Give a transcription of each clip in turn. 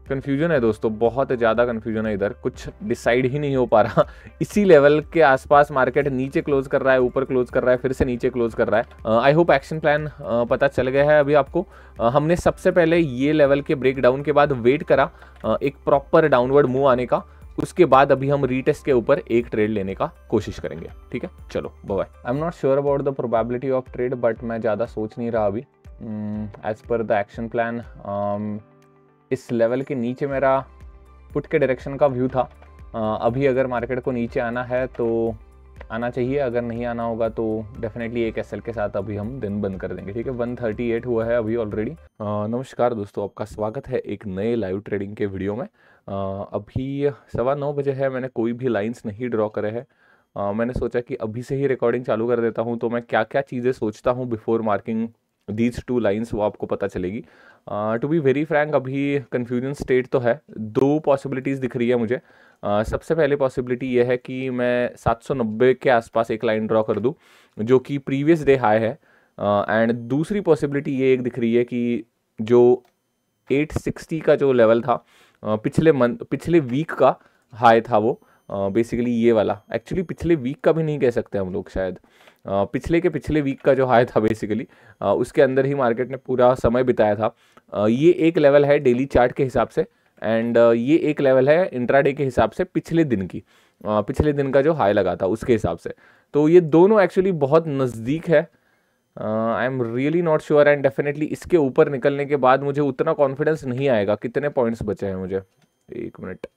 Confusion है दोस्तों, बहुत ज़्यादा कन्फ्यूजन है इधर, कुछ डिसाइड ही नहीं हो पा रहा। इसी लेवल के आसपास मार्केट नीचे क्लोज कर रहा है, ऊपर क्लोज कर रहा है, फिर से नीचे क्लोज कर रहा है। आई होप एक्शन प्लान पता चल गया है अभी आपको। हमने सबसे पहले ये लेवल के ब्रेकडाउन के बाद वेट करा एक प्रॉपर डाउनवर्ड मूव आने का, उसके बाद अभी हम रीटेस्ट के ऊपर एक ट्रेड लेने का कोशिश करेंगे। ठीक है, चलो bye. I am not sure about the probability of trade, but मैं ज़्यादा सोच नहीं रहा अभी। As per the action plan इस लेवल के नीचे मेरा पुट के डायरेक्शन का व्यू था। अभी अगर मार्केट को नीचे आना है तो आना चाहिए, अगर नहीं आना होगा तो डेफिनेटली एक एसएल के साथ अभी हम दिन बंद कर देंगे। ठीक है, 138 हुआ है अभी ऑलरेडी। नमस्कार दोस्तों, आपका स्वागत है एक नए लाइव ट्रेडिंग के वीडियो में। अभी 9:15 बजे है, मैंने कोई भी लाइंस नहीं ड्रॉ करे हैं। मैंने सोचा कि अभी से ही रिकॉर्डिंग चालू कर देता हूँ, तो मैं क्या क्या चीज़ें सोचता हूँ बिफोर मार्किंग दीज 2 लाइन्स वो आपको पता चलेगी। टू बी वेरी फ्रैंक, अभी कन्फ्यूजन स्टेट तो है। 2 पॉसिबिलिटीज़ दिख रही है मुझे। सबसे पहले पॉसिबिलिटी ये है कि मैं 790 के आसपास एक लाइन ड्रॉ कर दूं, जो कि प्रीवियस डे हाई है। एंड दूसरी पॉसिबिलिटी ये एक दिख रही है कि जो 860 का जो लेवल था पिछले वीक का हाई था, वो बेसिकली ये वाला। एक्चुअली पिछले वीक का भी नहीं कह सकते हम लोग शायद, पिछले वीक का जो हाई था बेसिकली, उसके अंदर ही मार्केट ने पूरा समय बिताया था। ये एक लेवल है डेली चार्ट के हिसाब से, एंड ये एक लेवल है इंट्राडे के हिसाब से पिछले दिन का जो हाई लगा था उसके हिसाब से। तो ये दोनों एक्चुअली बहुत नज़दीक है। आई am really not sure, and definitely इसके ऊपर निकलने के बाद मुझे उतना कॉन्फिडेंस नहीं आएगा। कितने पॉइंट्स बचे हैं मुझे, एक मिनट,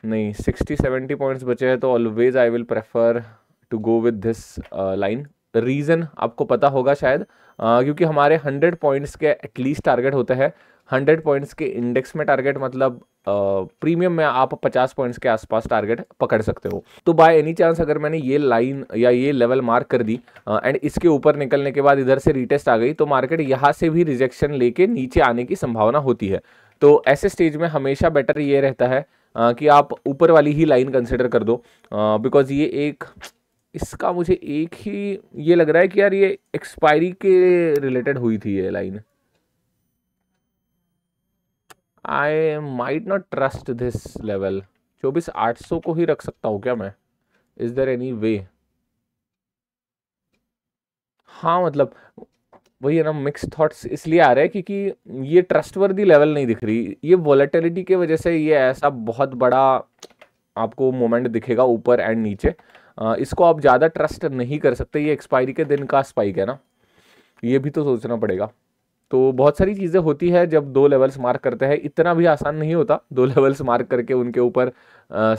नहीं 60-70 पॉइंट्स बचे हैं, तो always I will prefer to go with this line. Reason आपको पता होगा शायद, क्योंकि हमारे 100 पॉइंट्स के एटलीस्ट टारगेट होते हैं। 100 पॉइंट्स के इंडेक्स में टारगेट मतलब प्रीमियम में आप 50 पॉइंट्स के आसपास टारगेट पकड़ सकते हो। तो बाय एनी चांस अगर मैंने ये लाइन या ये लेवल मार्क कर दी एंड इसके ऊपर निकलने के बाद इधर से रीटेस्ट आ गई, तो मार्केट यहाँ से भी रिजेक्शन लेके नीचे आने की संभावना होती है। तो ऐसे स्टेज में हमेशा बेटर ये रहता है कि आप ऊपर वाली ही लाइन कंसिडर कर दो, बिकॉज ये एक, इसका मुझे एक ही ये लग रहा है कि यार ये एक्सपायरी के रिलेटेड हुई थी ये line. I might not trust this level. 24,800 को ही रख सकता हूँ क्या मैं? Is there any way? हाँ मतलब वही है ना, मिक्स थॉट्स इसलिए आ रहे हैं क्योंकि ये ट्रस्टवर्दी लेवल नहीं दिख रही। ये वॉलेटिलिटी के वजह से ये ऐसा बहुत बड़ा आपको मोमेंट दिखेगा ऊपर एंड नीचे। इसको आप ज़्यादा ट्रस्ट नहीं कर सकते। ये एक्सपायरी के दिन का स्पाइक है ना, ये भी तो सोचना पड़ेगा। तो बहुत सारी चीज़ें होती है जब 2 लेवल्स मार्क करते हैं। इतना भी आसान नहीं होता 2 लेवल्स मार्क करके उनके ऊपर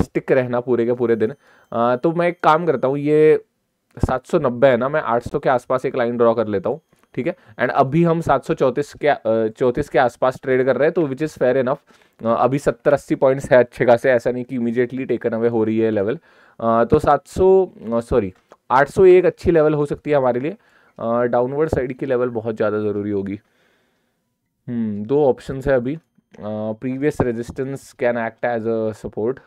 स्टिक रहना पूरे के पूरे दिन। तो मैं एक काम करता हूँ, ये 790 है ना, मैं 800 के आसपास एक लाइन ड्रॉ कर लेता हूँ। ठीक है, एंड अभी हम 734 के आसपास ट्रेड कर रहे हैं, तो विच इज़ फेयर इनफ। अभी 70-80 पॉइंट्स है अच्छे खासे, ऐसा नहीं कि इमीडिएटली टेकन अवे हो रही है लेवल। तो 800 एक अच्छी लेवल हो सकती है हमारे लिए। डाउनवर्ड साइड की लेवल बहुत ज़्यादा ज़रूरी होगी। 2 ऑप्शंस है अभी। Previous resistance can act as a support.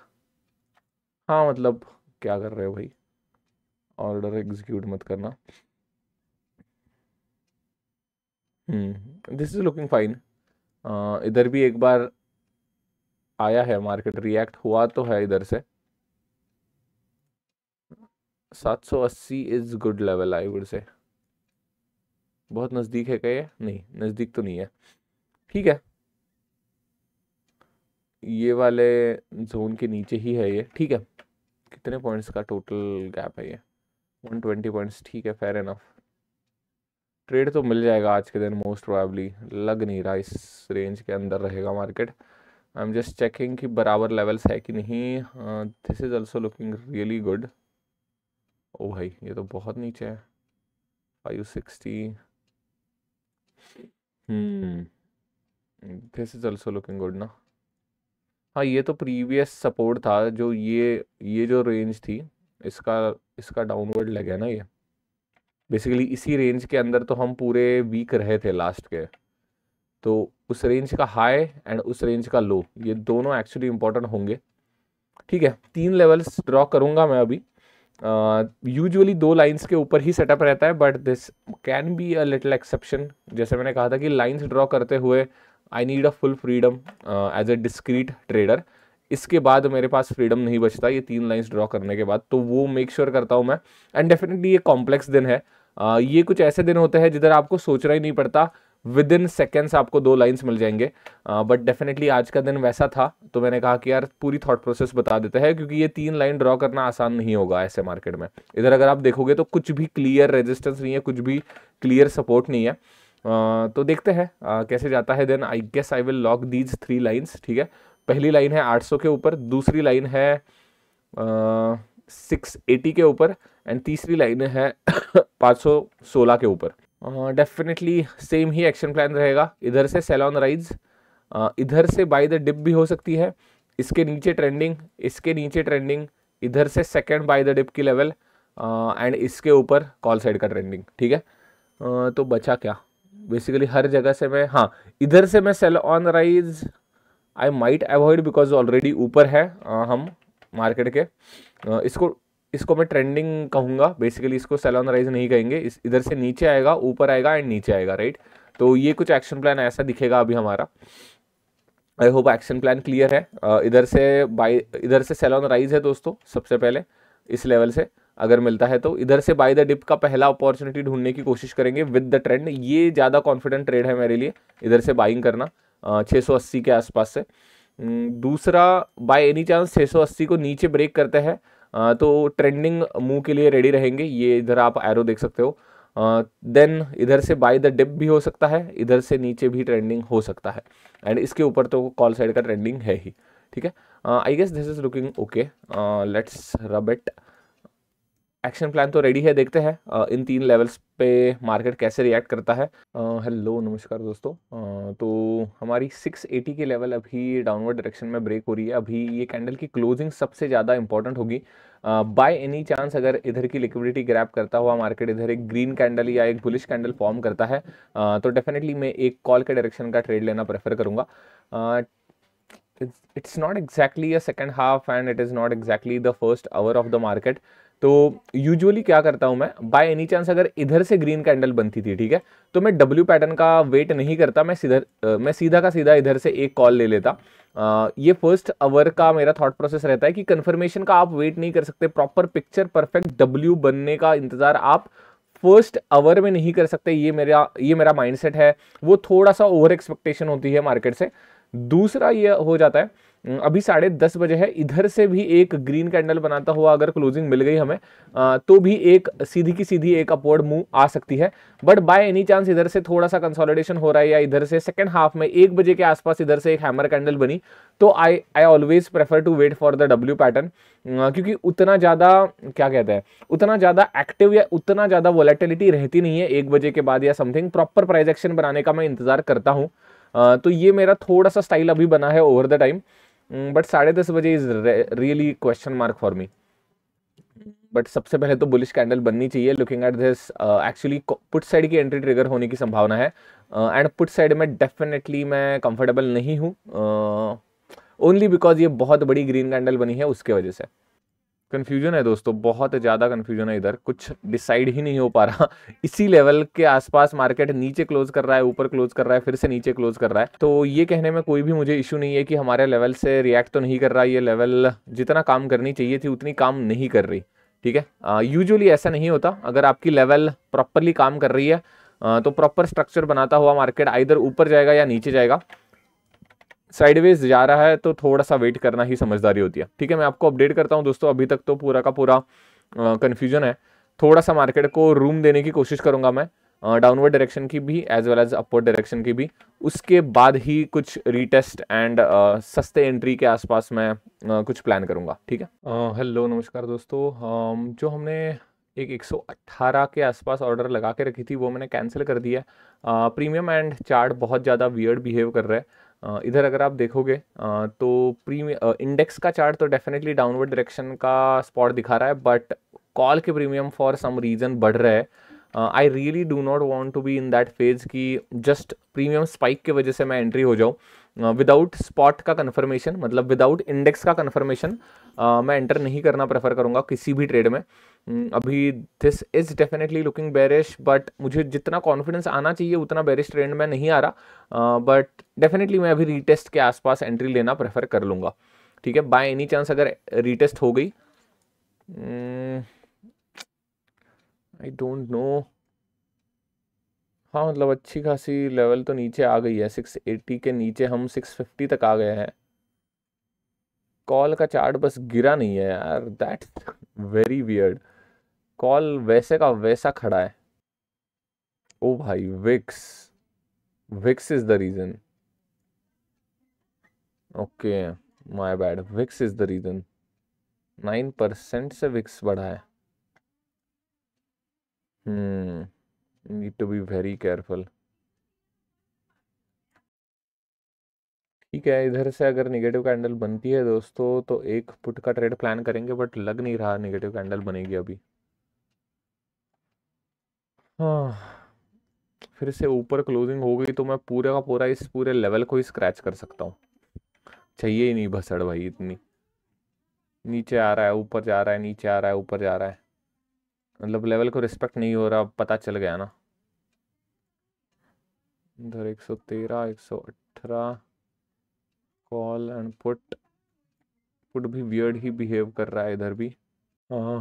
हाँ मतलब क्या कर रहे हो भाई, ऑर्डर एग्जीक्यूट मत करना। This is looking fine. इधर भी एक बार आया है, मार्केट रिएक्ट हुआ तो है इधर से। 780 is good level I would say. बहुत नज़दीक है क्या ये? नहीं, नज़दीक तो नहीं है। ठीक है, ये वाले जोन के नीचे ही है ये। ठीक है, कितने पॉइंट्स का टोटल गैप है ये? 120 पॉइंट्स। ठीक है, फेयर इनफ। ट्रेड तो मिल जाएगा आज के दिन मोस्ट प्रोबेबली। लग नहीं रहा इस रेंज के अंदर रहेगा market. I am just checking कि बराबर लेवल्स है कि नहीं। This is also looking really good. ओ भाई ये तो बहुत नीचे है, 560। This is also looking good ना। हाँ ये तो प्रीवियस सपोर्ट था, जो ये जो रेंज थी, इसका इसका डाउनवर्ड लेग है ना ये। बेसिकली इसी रेंज के अंदर तो हम पूरे वीक रहे थे लास्ट के। तो उस रेंज का हाई एंड उस रेंज का लो, ये दोनों एक्चुअली इंपॉर्टेंट होंगे। ठीक है, 3 लेवल्स ड्रॉ करूंगा मैं अभी। यूजुअली 2 लाइंस के ऊपर ही सेटअप रहता है, but this can be a little exception. जैसे मैंने कहा था कि लाइंस ड्रॉ करते हुए I need a full freedom as a discrete trader. इसके बाद मेरे पास फ्रीडम नहीं बचता ये 3 लाइंस ड्रॉ करने के बाद, तो वो मेक श्योर करता हूँ मैं। एंड डेफिनेटली ये कॉम्प्लेक्स दिन है। ये कुछ ऐसे दिन होते हैं जिधर आपको सोचना ही नहीं पड़ता, विद इन सेकेंड्स आपको 2 लाइंस मिल जाएंगे। बट डेफिनेटली आज का दिन वैसा था, तो मैंने कहा कि यार पूरी थॉट प्रोसेस बता देते हैं, क्योंकि ये 3 लाइन ड्रॉ करना आसान नहीं होगा ऐसे मार्केट में। इधर अगर आप देखोगे तो कुछ भी क्लियर रेजिस्टेंस नहीं है, कुछ भी क्लियर सपोर्ट नहीं है। तो देखते हैं कैसे जाता है दिन। I guess I will lock these 3 lines, ठीक है। पहली लाइन है 800 के ऊपर, दूसरी लाइन है 680 के ऊपर, एंड तीसरी लाइन है 516 के ऊपर। डेफिनेटली सेम ही एक्शन प्लान रहेगा। इधर से सेल ऑन राइज, इधर से बाय द डिप भी हो सकती है, इसके नीचे ट्रेंडिंग, इसके नीचे ट्रेंडिंग, इधर से सेकंड बाय द डिप की लेवल, एंड इसके ऊपर कॉल साइड का ट्रेंडिंग, ठीक है। तो बचा क्या बेसिकली हर जगह से मैं, हाँ इधर से मैं sell on rise I might avoid because already ऊपर है हम मार्केट के। इसको मैं ट्रेंडिंग कहूँगा बेसिकली, इसको सेल ऑन राइज नहीं कहेंगे। इधर से नीचे आएगा, ऊपर आएगा एंड नीचे आएगा, राइट। तो ये कुछ एक्शन प्लान ऐसा दिखेगा अभी हमारा। I hope action plan clear है। इधर से सेल ऑन राइज है दोस्तों, सबसे पहले इस लेवल से अगर मिलता है तो इधर से बाय द डिप का पहला अपॉर्चुनिटी ढूंढने की कोशिश करेंगे विद द ट्रेंड। ये ज़्यादा कॉन्फिडेंट ट्रेड है मेरे लिए, इधर से बाइंग करना 680 के आसपास से। दूसरा, बाय एनी चांस 680 को नीचे ब्रेक करते हैं तो ट्रेंडिंग मूव के लिए रेडी रहेंगे। ये इधर आप एरो देख सकते हो। देन इधर से बाय द डिप भी हो सकता है, इधर से नीचे भी ट्रेंडिंग हो सकता है, एंड इसके ऊपर तो कॉल साइड का ट्रेंडिंग है ही, ठीक है। I guess this is looking okay, let's rub it. Action plan तो रेडी है, देखते हैं इन 3 लेवल्स पे मार्केट कैसे रिएक्ट करता है। हेलो नमस्कार दोस्तों। तो हमारी 680 की लेवल अभी डाउनवर्ड डायरेक्शन में ब्रेक हो रही है। अभी ये कैंडल की क्लोजिंग सबसे ज़्यादा इंपॉर्टेंट होगी। बाय एनी चांस अगर इधर की लिक्विडिटी ग्रैब करता हुआ मार्केट इधर एक ग्रीन कैंडल या एक बुलिश कैंडल फॉर्म करता है तो डेफिनेटली मैं एक कॉल के डायरेक्शन का ट्रेड लेना प्रेफर करूँगा। it's not exactly a second half and it is not exactly the first hour of the market। तो यूजुअली क्या करता हूं मैं, बाय एनी चांस अगर इधर से ग्रीन कैंडल बनती थी, ठीक है, तो मैं डब्ल्यू पैटर्न का वेट नहीं करता, मैं सीधा का सीधा इधर से एक कॉल ले लेता। ये फर्स्ट आवर का मेरा थॉट प्रोसेस रहता है कि कंफर्मेशन का आप वेट नहीं कर सकते, प्रॉपर पिक्चर परफेक्ट डब्ल्यू बनने का इंतजार आप फर्स्ट आवर में नहीं कर सकते। ये मेरा माइंडसेट है, वो थोड़ा सा ओवर एक्सपेक्टेशन होती है मार्केट से। दूसरा ये हो जाता है, अभी 10:30 बजे है, इधर से भी एक ग्रीन कैंडल बनाता हुआ अगर क्लोजिंग मिल गई हमें तो भी एक सीधी की सीधी एक अपवर्ड मूव आ सकती है। बट बाय एनी चांस इधर से थोड़ा सा कंसोलिडेशन हो रहा है या इधर से सेकंड हाफ में 1 बजे के आसपास इधर से एक हैमर कैंडल बनी, तो I always prefer to wait for the W pattern, क्योंकि उतना ज़्यादा क्या कहते हैं, उतना ज़्यादा एक्टिव या उतना ज़्यादा वोलेटिलिटी रहती नहीं है 1 बजे के बाद या समथिंग। प्रॉपर प्राइस एक्शन बनाने का मैं इंतजार करता हूँ। तो ये मेरा थोड़ा सा स्टाइल अभी बना है ओवर द टाइम, बट 10:30 बजे is really question mark for me. But सबसे पहले तो बुलिश कैंडल बननी चाहिए। Looking at this, actually put side की एंट्री ट्रिगर होने की संभावना है, एंड पुट साइड में डेफिनेटली मैं कंफर्टेबल नहीं हूँ, ओनली बिकॉज ये बहुत बड़ी ग्रीन कैंडल बनी है उसके वजह से। कन्फ्यूजन है दोस्तों, बहुत ज़्यादा कन्फ्यूजन है इधर, कुछ डिसाइड ही नहीं हो पा रहा। इसी लेवल के आसपास मार्केट नीचे क्लोज कर रहा है, ऊपर क्लोज कर रहा है, फिर से नीचे क्लोज कर रहा है। तो ये कहने में कोई भी मुझे इशू नहीं है कि हमारे लेवल से रिएक्ट तो नहीं कर रहा, ये लेवल जितना काम करनी चाहिए थी उतनी काम नहीं कर रही, ठीक है। यूजुअली ऐसा नहीं होता, अगर आपकी लेवल प्रॉपरली काम कर रही है तो प्रॉपर स्ट्रक्चर बनाता हुआ मार्केट आइदर ऊपर जाएगा या नीचे जाएगा। साइडवेज जा रहा है तो थोड़ा सा वेट करना ही समझदारी होती है, ठीक है। मैं आपको अपडेट करता हूं दोस्तों, अभी तक तो पूरा का पूरा कन्फ्यूजन है। थोड़ा सा मार्केट को रूम देने की कोशिश करूंगा मैं, डाउनवर्ड डायरेक्शन की भी as well as upward direction की भी, उसके बाद ही कुछ रीटेस्ट एंड सस्ते एंट्री के आसपास मैं कुछ प्लान करूंगा, ठीक है। हेलो नमस्कार दोस्तों। जो हमने एक 118 के आसपास ऑर्डर लगा के रखी थी वो मैंने कैंसिल कर दिया है। प्रीमियम एंड चार्ट बहुत ज़्यादा वियर्ड बिहेव कर रहा है। इधर अगर आप देखोगे तो प्रीमियम इंडेक्स का चार्ट तो डेफिनेटली डाउनवर्ड डायरेक्शन का स्पॉट दिखा रहा है, बट कॉल के प्रीमियम फॉर सम रीज़न बढ़ रहा है। I really do not want to be in that phase कि जस्ट प्रीमियम स्पाइक की वजह से मैं एंट्री हो जाऊँ विदाउट स्पॉट का कन्फर्मेशन, मतलब विदाउट इंडेक्स का कन्फर्मेशन मैं एंटर नहीं करना प्रेफर करूँगा किसी भी ट्रेड में। अभी this is definitely looking bearish, but मुझे जितना कॉन्फिडेंस आना चाहिए उतना बेरिश ट्रेंड में नहीं आ रहा, बट डेफिनेटली मैं अभी रीटेस्ट के आसपास एंट्री लेना प्रेफर कर लूँगा। ठीक है, बाय एनी चांस अगर रीटेस्ट हो गई, आई डोंट नो। हाँ मतलब अच्छी खासी लेवल तो नीचे आ गई है, 680 के नीचे हम 650 तक आ गए हैं। कॉल का चार्ट बस गिरा नहीं है यार, दैट्स वेरी वियर्ड। कॉल वैसे का वैसा खड़ा है। ओ भाई, VIX, VIX is the reason. Okay, my bad, VIX is the reason. 9% से विक्स बढ़ा है। Need to be very careful. ठीक है, इधर से अगर निगेटिव कैंडल बनती है दोस्तों तो एक पुट का ट्रेड प्लान करेंगे, बट लग नहीं रहा निगेटिव कैंडल बनेगी अभी। हाँ, फिर से ऊपर क्लोजिंग हो गई तो मैं पूरे का पूरा इस पूरे लेवल को ही स्क्रैच कर सकता हूँ। चाहिए ही नहीं भसड़ भाई इतनी। नीचे आ रहा है, ऊपर जा रहा है, नीचे आ रहा है, ऊपर जा रहा है, मतलब लेवल को रिस्पेक्ट नहीं हो रहा, पता चल गया ना। इधर 113, 118 कॉल एंड पुट। पुट भी वियर्ड ही बिहेव कर रहा है इधर भी।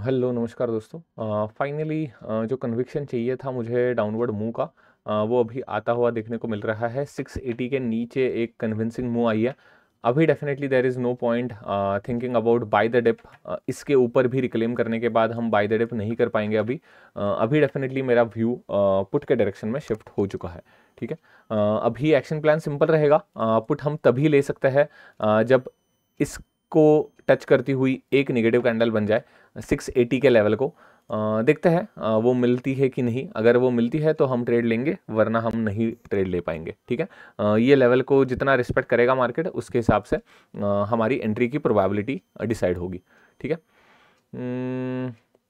हेलो नमस्कार दोस्तों, फाइनली जो कन्विक्शन चाहिए था मुझे डाउनवर्ड मूव का, वो अभी आता हुआ देखने को मिल रहा है। 680 के नीचे एक कन्विंसिंग मूव आई है। अभी definitely there is no point thinking about buy the dip. इसके ऊपर भी रिक्लेम करने के बाद हम बाय द डिप नहीं कर पाएंगे अभी। अभी डेफिनेटली मेरा व्यू पुट के डायरेक्शन में शिफ्ट हो चुका है। ठीक है, अभी एक्शन प्लान सिंपल रहेगा। पुट हम तभी ले सकते हैं जब इसको टच करती हुई एक नेगेटिव कैंडल बन जाए 680 के लेवल को। देखते हैं वो मिलती है कि नहीं। अगर वो मिलती है तो हम ट्रेड लेंगे, वरना हम नहीं ट्रेड ले पाएंगे। ठीक है, ये लेवल को जितना रिस्पेक्ट करेगा मार्केट उसके हिसाब से हमारी एंट्री की प्रोबेबिलिटी डिसाइड होगी। ठीक है,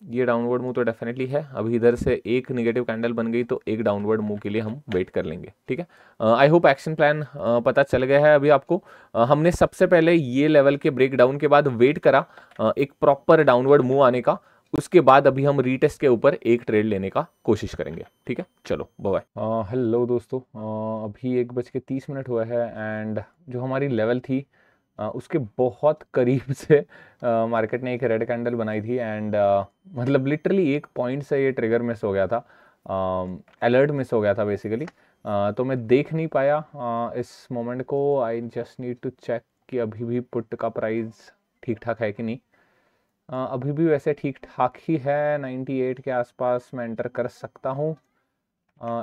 ये डाउनवर्ड मूव तो डेफिनेटली है। अभी इधर से एक नेगेटिव कैंडल बन गई तो एक डाउनवर्ड मूव के लिए हम वेट कर लेंगे। ठीक है, आई होप एक्शन प्लान पता चल गया है अभी आपको। हमने सबसे पहले ये लेवल के ब्रेकडाउन के बाद वेट करा एक प्रॉपर डाउनवर्ड मूव आने का, उसके बाद अभी हम रीटेस्ट के ऊपर एक ट्रेड लेने का कोशिश करेंगे। ठीक है, चलो बाय। हेलो दोस्तों, अभी 1:30 हुआ है एंड जो हमारी लेवल थी उसके बहुत करीब से मार्केट ने एक रेड कैंडल बनाई थी एंड मतलब लिटरली एक पॉइंट से ये ट्रिगर मिस हो गया था, अलर्ट मिस हो गया था बेसिकली। तो मैं देख नहीं पाया इस मोमेंट को। I just need to check कि अभी भी पुट का प्राइस ठीक ठाक है कि नहीं। अभी भी वैसे ठीक ठाक ही है, 98 के आसपास मैं एंटर कर सकता हूँ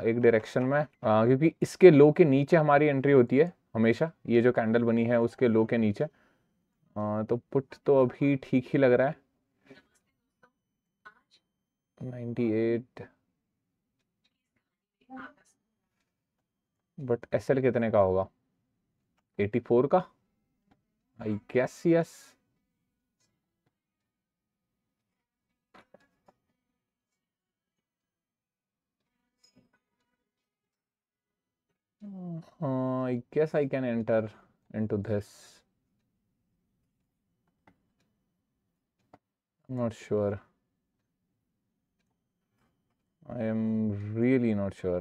एक डायरेक्शन में, क्योंकि इसके लो के नीचे हमारी एंट्री होती है हमेशा। ये जो कैंडल बनी है उसके लो के नीचे, तो पुट तो अभी ठीक ही लग रहा है। 98, बट एसएल कितने का होगा? 84 का, I guess yes. I guess I can enter into this. Not sure, I am really not sure.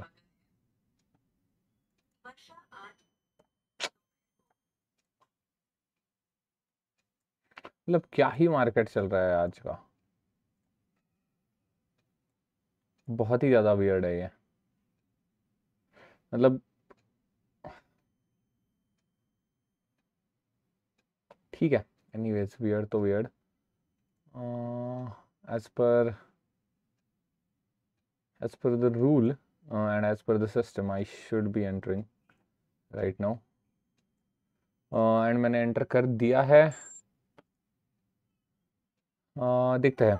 मतलब क्या ही मार्केट चल रहा है आज का, बहुत ही ज़्यादा वियर्ड है ये। मतलब ठीक है, एनीवेज वियर्ड तो वियर्ड। एज पर the rule and as per the system I should be entering right now, and मैंने एंटर कर दिया है। देखते हैं।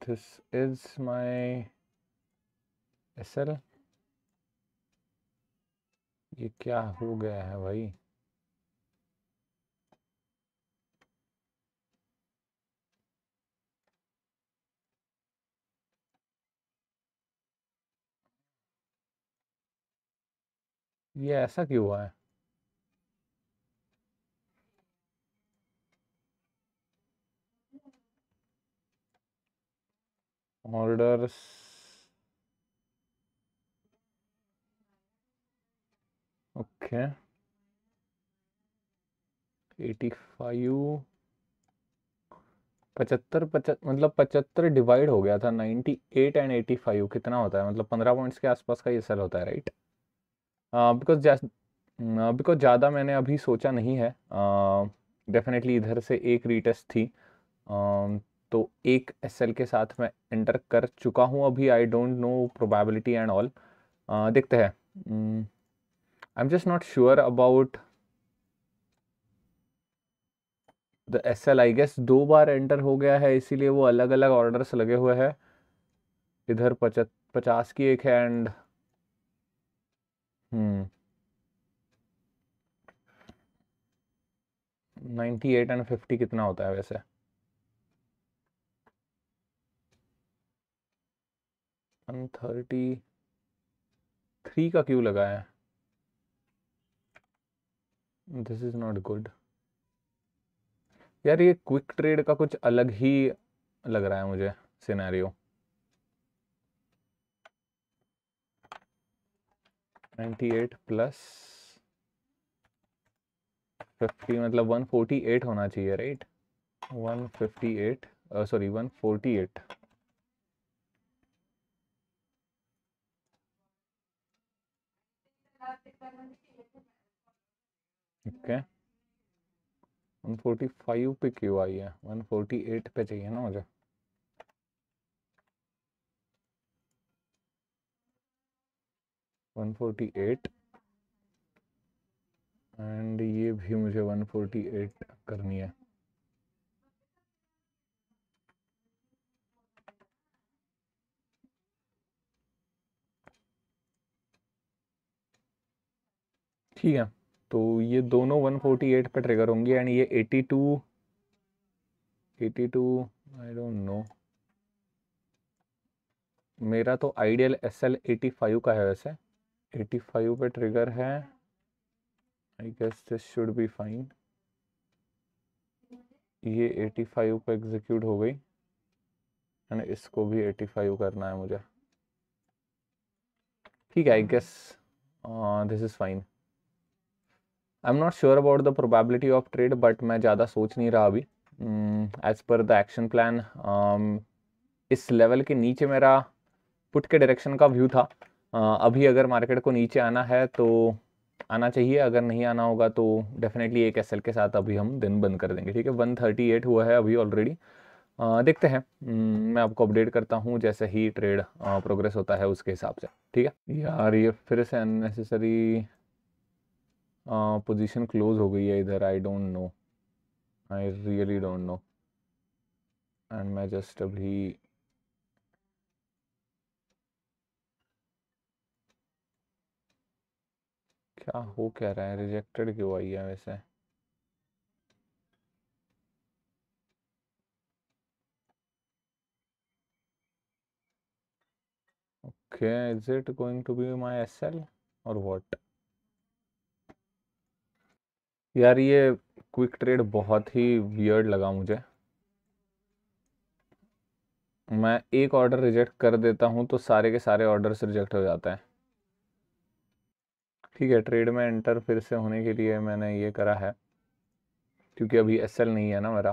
This is my SL. ये क्या हो गया है भाई? ये ऐसा क्यों हुआ है? ऑर्डर्स, ओके, 85, 75, मतलब 75 डिवाइड हो गया था, 98 एंड 85 कितना होता है? मतलब 15 पॉइंट्स के आसपास का ये सेल होता है, राइट? बिकॉज ज़्यादा मैंने अभी सोचा नहीं है। डेफिनेटली इधर से एक रीटेस्ट थी, तो एक एसएल के साथ मैं एंटर कर चुका हूँ अभी। I don't know probability and all, देखते हैं। I am just not sure about the SL. I guess 2 बार एंटर हो गया है, इसीलिए वो अलग अलग ऑर्डर्स लगे हुए हैं। इधर 50 की एक है एंड 98 एंड 50 कितना होता है वैसे? 133 का क्यों लगा है? दिस इज नॉट गुड यार, ये क्विक ट्रेड का कुछ अलग ही लग रहा है मुझे सिनेरियो। 98 प्लस 50 मतलब 148 होना चाहिए, राइट? 158, सॉरी 148। ओके, 145 पे क्यों आई है? 148 पे चाहिए ना मुझे। 148 एंड ये भी मुझे 148 करनी है। ठीक है, तो ये दोनों 148 पे ट्रिगर होंगी एंड ये 82, 82, आई डोंट नो। मेरा तो आइडियल एसएल 85 का है वैसे। 85 पे ट्रिगर है, I guess this should be fine. ये 85 पे एग्जीक्यूट हो गई एंड इसको भी 85 करना है मुझे। ठीक है, I guess this is fine. I am not sure about the probability of trade, but मैं ज़्यादा सोच नहीं रहा अभी। As per the action plan, इस लेवल के नीचे मेरा पुट के डायरेक्शन का व्यू था। अभी अगर मार्केट को नीचे आना है तो आना चाहिए, अगर नहीं आना होगा तो डेफिनेटली एक एसएल के साथ अभी हम दिन बंद कर देंगे। ठीक है, 138 हुआ है अभी ऑलरेडी। देखते हैं, मैं आपको अपडेट करता हूँ जैसे ही ट्रेड प्रोग्रेस होता है उसके हिसाब से। ठीक है यार, ये फिर से अननेसेसरी पोजीशन क्लोज हो गई है इधर। आई don't no, I really don't know. And मैं जस्ट अभी क्या हो क्या रहा है? रिजेक्टेड क्यों आई है वैसे? Okay, is it going to be my SL और व्हाट? यार ये क्विक ट्रेड बहुत ही वियर्ड लगा मुझे। मैं एक ऑर्डर रिजेक्ट कर देता हूँ तो सारे के सारे ऑर्डर्स रिजेक्ट हो जाते हैं। ठीक है, ट्रेड में एंटर फिर से होने के लिए मैंने ये करा है, क्योंकि अभी एसएल नहीं है ना मेरा।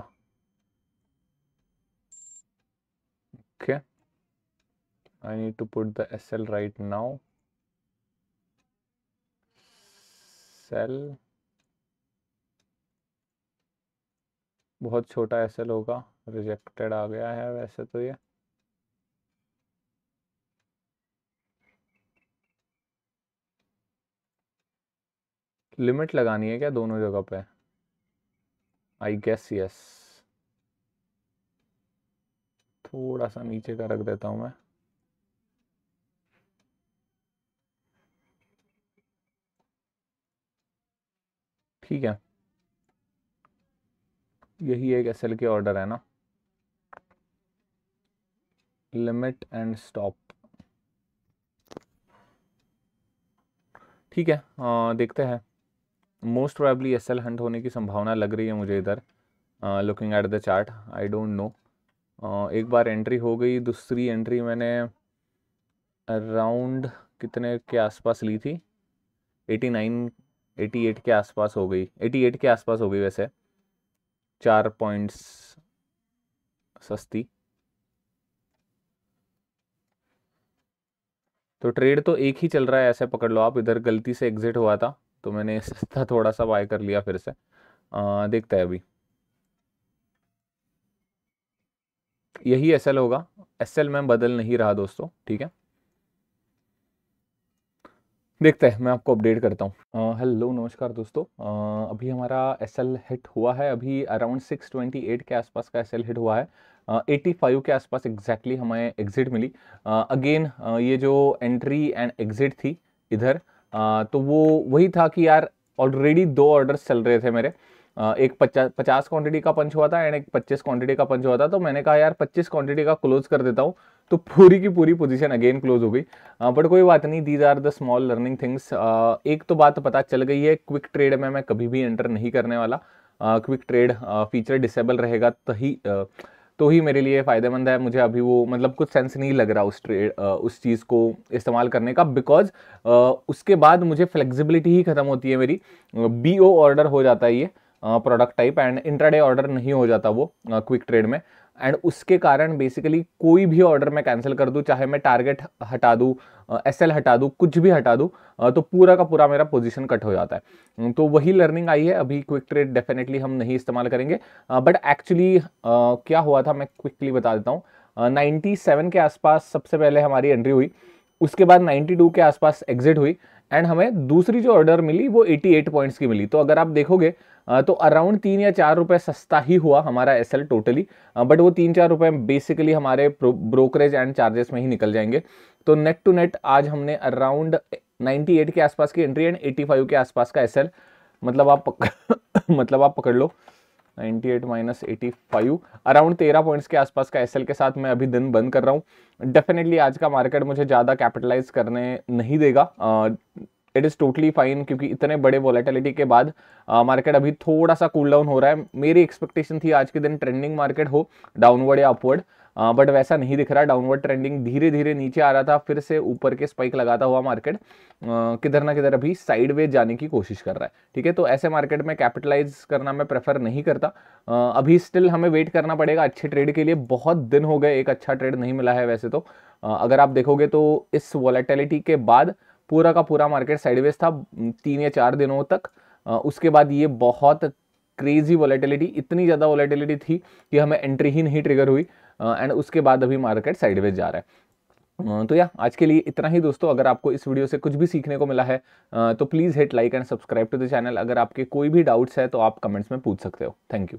Okay, I need to put the SL right now. Sell, बहुत छोटा एसएल होगा, रिजेक्टेड आ गया है वैसे तो ये। लिमिट लगानी है क्या दोनों जगह पे? I guess yes. थोड़ा सा नीचे का रख देता हूँ मैं। ठीक है, यही एक एसएल के ऑर्डर है ना, लिमिट एंड स्टॉप। ठीक है, देखते हैं। मोस्ट प्रोबेबली एसएल हंट होने की संभावना लग रही है मुझे इधर, looking at the chart. I don't no, एक बार एंट्री हो गई, दूसरी एंट्री मैंने अराउंड कितने के आसपास ली थी, 89 88 के आसपास हो गई, 88 के आसपास हो गई वैसे, 4 पॉइंट्स सस्ती। तो ट्रेड तो एक ही चल रहा है, ऐसे पकड़ लो आप। इधर गलती से एग्जिट हुआ था तो मैंने सस्ता थोड़ा सा बाय कर लिया फिर से। देखते हैं अभी, यही एसएल होगा। एसएल में बदल नहीं रहा दोस्तों, ठीक है। देखते हैं, मैं आपको अपडेट करता हूँ। हेलो नमस्कार दोस्तों, अभी हमारा एसएल हिट हुआ है, अभी अराउंड 628 के आसपास का एसएल हिट हुआ है। 85 के आसपास एग्जैक्टली हमें एग्जिट मिली। अगेन ये जो एंट्री एंड एग्जिट थी इधर, तो वो वही था कि यार ऑलरेडी 2 ऑर्डर्स चल रहे थे मेरे। एक 50 क्वांटिटी का पंच हुआ था एंड एक 25 क्वांटिटी का पंच हुआ था। तो मैंने कहा यार 25 क्वांटिटी का क्लोज कर देता हूँ, तो पूरी की पूरी पोजीशन अगेन क्लोज हो गई। बट कोई बात नहीं, these are the small learning things. एक तो बात पता चल गई है, क्विक ट्रेड में मैं कभी भी एंटर नहीं करने वाला। क्विक ट्रेड फीचर डिसेबल रहेगा तो ही मेरे लिए फ़ायदेमंद है। मुझे अभी वो मतलब कुछ सेंस नहीं लग रहा उस चीज़ को इस्तेमाल करने का, बिकॉज उसके बाद मुझे फ्लेक्सिबिलिटी ही खत्म होती है मेरी। BO ऑर्डर हो जाता है ये product type, and intraday order नहीं हो जाता वो क्विक ट्रेड में। एंड उसके कारण बेसिकली कोई भी ऑर्डर मैं कैंसिल कर दूं, चाहे मैं टारगेट हटा दूं, एसएल हटा दूं, कुछ भी हटा दूं, तो पूरा का पूरा मेरा पोजीशन कट हो जाता है। तो वही लर्निंग आई है। अभी क्विक ट्रेड डेफिनेटली हम नहीं इस्तेमाल करेंगे। बट एक्चुअली क्या हुआ था मैं क्विकली बता देता हूँ। 97 के आसपास सबसे पहले हमारी एंट्री हुई, उसके बाद 92 के आसपास एग्जिट हुई, एंड हमें दूसरी जो ऑर्डर मिली वो 88 पॉइंट्स की मिली। तो अगर आप देखोगे तो अराउंड 3 या 4 रुपए सस्ता ही हुआ हमारा एसएल टोटली। बट वो 3-4 रुपए बेसिकली हमारे ब्रोकरेज एंड चार्जेस में ही निकल जाएंगे। तो नेट टू नेट आज हमने अराउंड 98 के आसपास की एंट्री एंड 85 के आसपास का एसएल, मतलब आप पकड़ लो 98 माइनस 85, अराउंड 13 पॉइंट्स के आसपास का एसएल के साथ मैं अभी दिन बंद कर रहा हूँ। डेफिनेटली आज का मार्केट मुझे ज़्यादा कैपिटलाइज करने नहीं देगा। इट इज़ टोटली फाइन, क्योंकि इतने बड़े वॉलेटिलिटी के बाद मार्केट अभी थोड़ा सा कूल डाउन हो रहा है। मेरी एक्सपेक्टेशन थी आज के दिन ट्रेंडिंग मार्केट हो, डाउनवर्ड या अपवर्ड, बट वैसा नहीं दिख रहा। डाउनवर्ड ट्रेंडिंग धीरे धीरे नीचे आ रहा था, फिर से ऊपर के स्पाइक लगाता हुआ मार्केट किधर ना किधर अभी साइडवेज जाने की कोशिश कर रहा है। ठीक है, तो ऐसे मार्केट में कैपिटलाइज करना मैं प्रेफर नहीं करता। अभी स्टिल हमें वेट करना पड़ेगा अच्छे ट्रेड के लिए। बहुत दिन हो गए, एक अच्छा ट्रेड नहीं मिला है वैसे तो। अगर आप देखोगे तो इस वॉलेटिलिटी के बाद पूरा का पूरा मार्केट साइडवेज था 3 या 4 दिनों तक। उसके बाद ये बहुत क्रेजी वॉलेटिलिटी, इतनी ज़्यादा वॉलेटिलिटी थी कि हमें एंट्री ही नहीं ट्रिगर हुई, एंड उसके बाद अभी मार्केट साइडवेज जा रहा है। तो आज के लिए इतना ही दोस्तों। अगर आपको इस वीडियो से कुछ भी सीखने को मिला है तो please hit like and subscribe to the channel. अगर आपके कोई भी डाउट्स है तो आप कमेंट्स में पूछ सकते हो। Thank you.